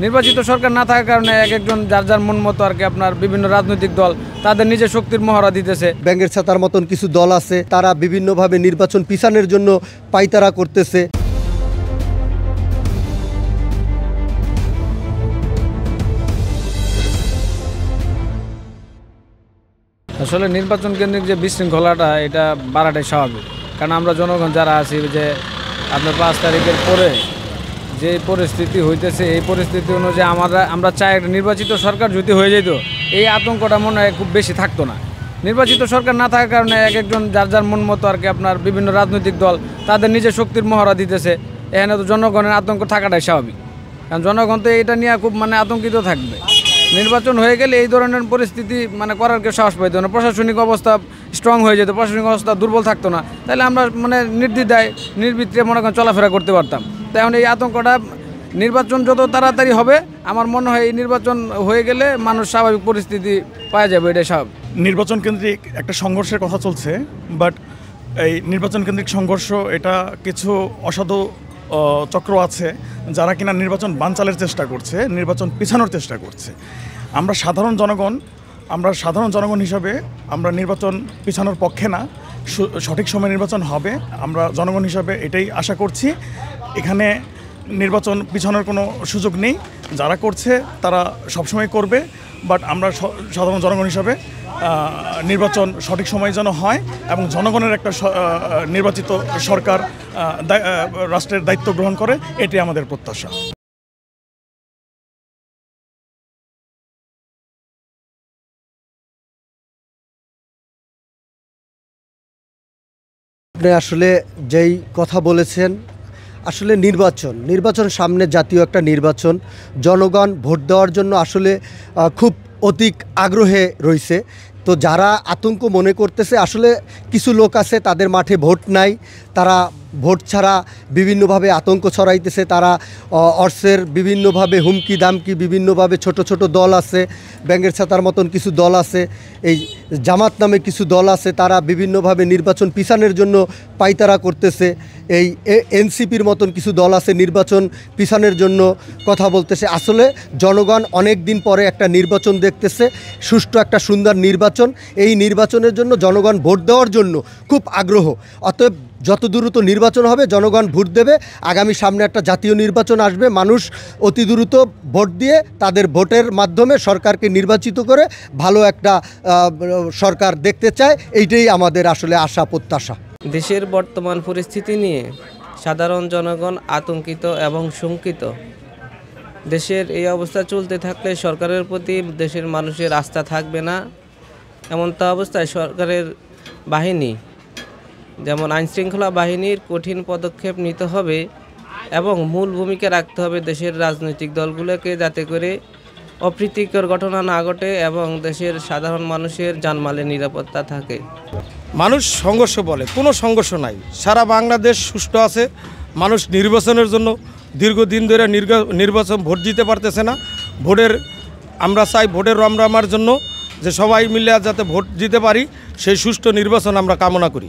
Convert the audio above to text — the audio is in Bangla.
নির্বাচিত সরকার না থাকার কারণে একজন যার যার মন মতো আর কি আপনার বিভিন্ন রাজনৈতিক দল তাদের নিজের শক্তির মহড়া দিতেছে। ব্যাঙের ছাতার মতন কিছু দল আছে, তারা বিভিন্নভাবে নির্বাচন পিছানোর জন্য পায়তারা করতেছে। আসলে নির্বাচন কেন্দ্রিক যে বিশৃঙ্খলাটা এটা বাড়াটাই স্বাভাবিক, কারণ আমরা জনগণ যারা আছি যে আপনার 5 তারিখের পরে যে পরিস্থিতি হইতেছে এই পরিস্থিতি অনুযায়ী আমরা চাই একটা নির্বাচিত সরকার যদি হয়ে যেত এই আতঙ্কটা মনে হয় খুব বেশি থাকতো না। নির্বাচিত সরকার না থাকার কারণে একজন যার যার মন মতো আর কি আপনার বিভিন্ন রাজনৈতিক দল তাদের নিজের শক্তির মহড়া দিতেছে। এখানে তো জনগণের আতঙ্ক থাকাটাই স্বাভাবিক, কারণ জনগণ তো এটা নিয়ে খুব আতঙ্কিত থাকবে। নির্বাচন হয়ে গেলে এই ধরনের পরিস্থিতি করার কেউ সাহস পাইতো না, প্রশাসনিক অবস্থা স্ট্রং হয়ে যেত, প্রশাসনিক অবস্থা দুর্বল থাকতো না, তাহলে আমরা নির্দ্বিধায় নির্বিঘ্নে মনে করেন চলাফেরা করতে পারতাম। তাই এখন এই আতঙ্কটা নির্বাচন যত তাড়াতাড়ি হবে আমার মনে হয় এই নির্বাচন হয়ে গেলে মানুষ স্বাভাবিক পরিস্থিতি পাওয়া যাবে, এটাই স্বাভাবিক। নির্বাচন কেন্দ্রিক একটা সংঘর্ষের কথা চলছে, বাট এই নির্বাচন কেন্দ্রিক সংঘর্ষ এটা কিছু অসাধু চক্র আছে যারা কিনা নির্বাচন বানচালের চেষ্টা করছে, নির্বাচন পিছানোর চেষ্টা করছে। আমরা সাধারণ জনগণ হিসাবে আমরা নির্বাচন পিছানোর পক্ষে না, সঠিক সময়ে নির্বাচন হবে। আমরা জনগণ হিসাবে এটাই আশা করছি। এখানে নির্বাচন পিছানোর কোনো সুযোগ নেই, যারা করছে তারা সবসময় করবে, বাট আমরা সাধারণ জনগণ হিসাবে নির্বাচন সঠিক সময়ে যেন হয় এবং জনগণের একটা নির্বাচিত সরকার রাষ্ট্রের দায়িত্ব গ্রহণ করে, এটি আমাদের প্রত্যাশা। আপনি আসলে যেই কথা বলেছেন, আসলে নির্বাচন সামনে, জাতীয় একটা নির্বাচন, জনগণ ভোট দেওয়ার জন্য আসলে খুব অধিক আগ্রহে রয়েছে। তো যারা আতঙ্ক মনে করতেছে, আসলে কিছু লোক আছে তাদের মাঠে ভোট নাই, তারা ভোট ছাড়া বিভিন্নভাবে আতঙ্ক ছড়াইতেছে, তারা অর্থের বিভিন্নভাবে হুমকি দামকি, বিভিন্নভাবে ছোট ছোট দল আছে, ব্যাঙের ছাতার মতন কিছু দল আছে, এই জামাত নামে কিছু দল আছে, তারা বিভিন্নভাবে নির্বাচন পিছানোর জন্য পায়তারা করতেছে। এই এনসিপির মতন কিছু দল আছে নির্বাচন পিছানোর জন্য কথা বলতেছে। আসলে জনগণ অনেক দিন পরে একটা নির্বাচন দেখতেছে, সুষ্ঠু একটা সুন্দর নির্বাচন। এই নির্বাচনের জন্য জনগণ ভোট দেওয়ার জন্য খুব আগ্রহ। অতএব যত দ্রুত নির্বাচন হবে জনগণ ভোট দেবে। আগামী সামনে একটা জাতীয় নির্বাচন আসবে, মানুষ অতি দ্রুত ভোট দিয়ে তাদের ভোটের মাধ্যমে সরকারকে নির্বাচিত করে ভালো একটা সরকার দেখতে চায়। এইটাই আমাদের আসলে আশা প্রত্যাশা। দেশের বর্তমান পরিস্থিতি নিয়ে সাধারণ জনগণ আতঙ্কিত এবং শঙ্কিত। দেশের এই অবস্থা চলতে থাকলে সরকারের প্রতি দেশের মানুষের আস্থা থাকবে না। এমনটা অবস্থায় সরকারের বাহিনী, যেমন আইনশৃঙ্খলা বাহিনীর কঠিন পদক্ষেপ নিতে হবে এবং মূল ভূমিকা রাখতে হবে দেশের রাজনৈতিক দলগুলোকে, যাতে করে অপ্রীতিকর ঘটনা না ঘটে এবং দেশের সাধারণ মানুষের জানমালের নিরাপত্তা থাকে। মানুষ সংঘর্ষ বলে, কোনো সংঘর্ষ নাই। সারা বাংলাদেশ সুষ্ঠু আছে। মানুষ নির্বাচনের জন্য দীর্ঘদিন ধরে নির্বাচন ভোট দিতে পারতেছে না। আমরা চাই ভোটের রমরমার জন্য যে সবাই মিলে যাতে ভোট দিতে পারি, সেই সুষ্ঠু নির্বাচন আমরা কামনা করি।